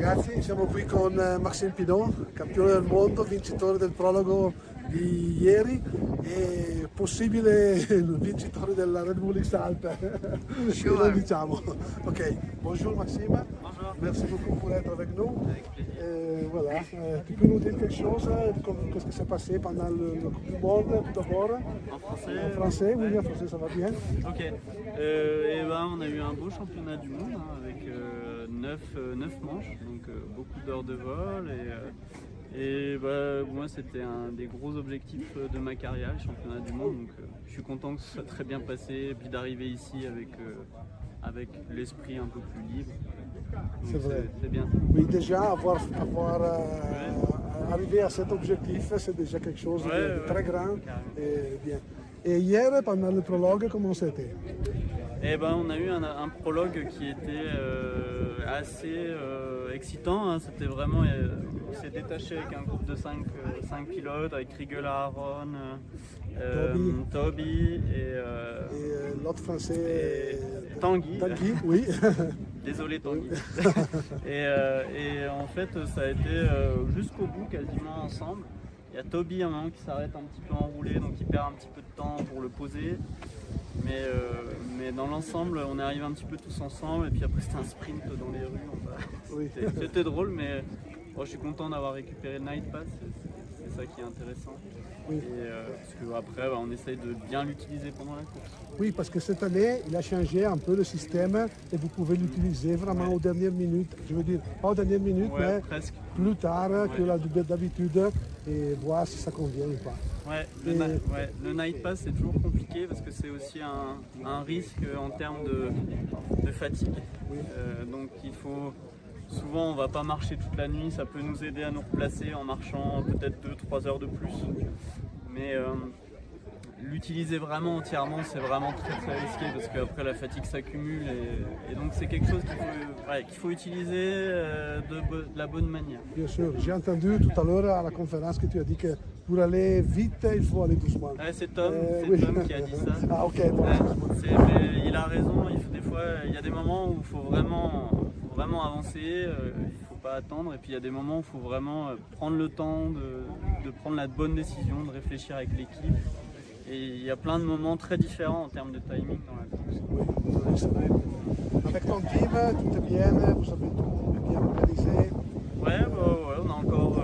ragazzi, siamo qui con Maxime Pinot, campione del mondo, vincitore del prologo di ieri e possibile vincitore della Red Bull X-Alp. Sure. Diciamo. Ok, bonjour Maxime. Bonjour. Merci beaucoup pour être avec nous. Avec plaisir. Voilà, tu peux nous dire quelque chose, qu'est-ce qui s'est passé pendant le Coupe du Monde tout d'abord? En français. En français, oui, en français ça va bien. Ok. On a eu un beau championnat du monde avec 9 manches, donc beaucoup d'heures de vol. Moi, c'était un des gros objectifs de ma carrière, le championnat du monde. Donc, je suis content que ce soit très bien passé et puis d'arriver ici avec l'esprit un peu plus libre. C'est vrai. C'est bien. Oui, déjà arriver à cet objectif, c'est déjà quelque chose de très grand et bien. Et hier, pendant le prologue, comment c'était? On a eu un prologue qui était assez excitant. Hein. C'était vraiment, on s'est détaché avec un groupe de 5 pilotes, avec Riegel Aaron, Toby et l'autre français Tanguy. Tanguy, oui. Désolé Tanguy. et en fait, ça a été jusqu'au bout quasiment ensemble. Il y a Toby à un moment qui s'arrête un petit peu enroulé, donc il perd un petit peu de temps pour le poser. Mais dans l'ensemble, on est arrivé un petit peu tous ensemble et puis après c'était un sprint dans les rues. Oui. C'était drôle, mais je suis content d'avoir récupéré le Night Pass, c'est ça qui est intéressant. Oui. Parce qu'après, on essaye de bien l'utiliser pendant la course. Oui, parce que cette année, il a changé un peu le système et vous pouvez l'utiliser vraiment aux dernières minutes. Je veux dire, pas aux dernières minutes, mais presque. plus tard que d'habitude et voir si ça convient ou pas. Le Night Pass c'est toujours compliqué parce que c'est aussi un risque en termes de fatigue. Oui. Donc il faut, souvent on va pas marcher toute la nuit, ça peut nous aider à nous replacer en marchant peut-être 2-3 heures de plus. Mais l'utiliser vraiment entièrement c'est vraiment très très risqué parce qu'après la fatigue s'accumule et donc c'est quelque chose qu'il faut utiliser de la bonne manière. Bien sûr, j'ai entendu tout à l'heure à la conférence que tu as dit que pour aller vite, il faut aller doucement. C'est Tom, Tom qui a dit ça. Ah ok, bon. Mais il a raison, des fois il y a des moments où il faut vraiment avancer, il ne faut pas attendre et puis il y a des moments où il faut vraiment prendre le temps de prendre la bonne décision, de réfléchir avec l'équipe. Et il y a plein de moments très différents en termes de timing dans la course. Oui, c'est vrai. Avec ton team, tout est bien, vous avez tout bien organisé? On a encore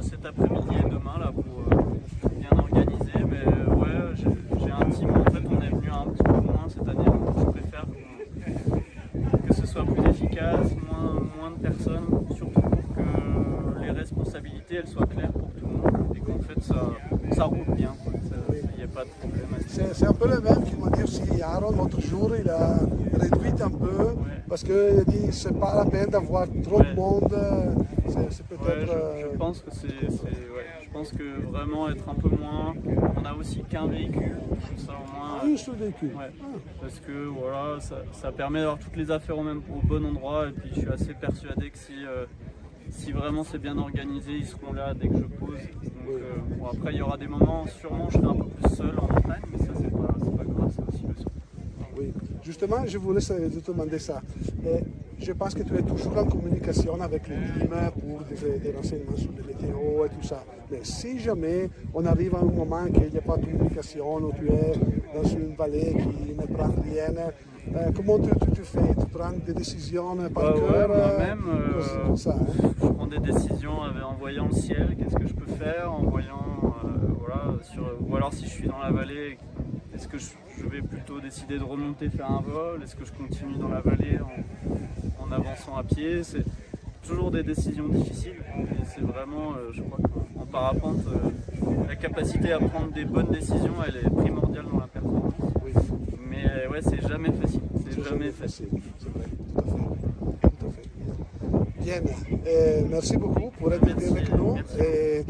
cet après-midi et demain là pour bien organiser. Mais j'ai un team, en fait on est venu un petit peu moins cette année, donc je préfère que ce soit plus efficace, moins de personnes, surtout pour que les responsabilités elles soient claires pour tout le monde et qu'en fait ça roule bien. Il n'y a pas de problème. C'est un peu le même qu'il m'a dit aussi Aaron l'autre jour, il a réduit un peu parce qu'il dit c'est pas la peine d'avoir trop de monde. C'est peut-être. Je pense que je pense que vraiment être un peu moins. On a aussi qu'un véhicule, comme ça au moins. Un seul véhicule. Parce que voilà, ça permet d'avoir toutes les affaires au bon endroit et puis je suis assez persuadé que si vraiment c'est bien organisé, ils seront là dès que je pose. Donc, après il y aura des moments, sûrement je serai un peu plus seul en montagne, mais ça c'est pas grave, c'est aussi le sport. Oui, justement, je voulais te demander ça. Et je pense que tu es toujours en communication avec le team pour des renseignements sur les météos et tout ça. Mais si jamais on arrive à un moment qu'il n'y a pas de communication ou tu es dans une vallée qui ne prend rien, comment tu fais? Tu prends des décisions par cœur? Moi-même, comme ça, hein? je prends des décisions en voyant le ciel, qu'est-ce que je peux faire, en voyant, ou alors si je suis dans la vallée, est-ce que je vais plutôt décider de remonter, faire un vol, est-ce que je continue dans la vallée en avançant à pied? C'est toujours des décisions difficiles et c'est vraiment, je crois qu'en parapente, la capacité à prendre des bonnes décisions, elle est primordiale dans la performance. Oui. Mais c'est jamais facile. C'est jamais facile. C'est vrai, tout à fait. Bien, merci beaucoup pour être venu avec nous. Et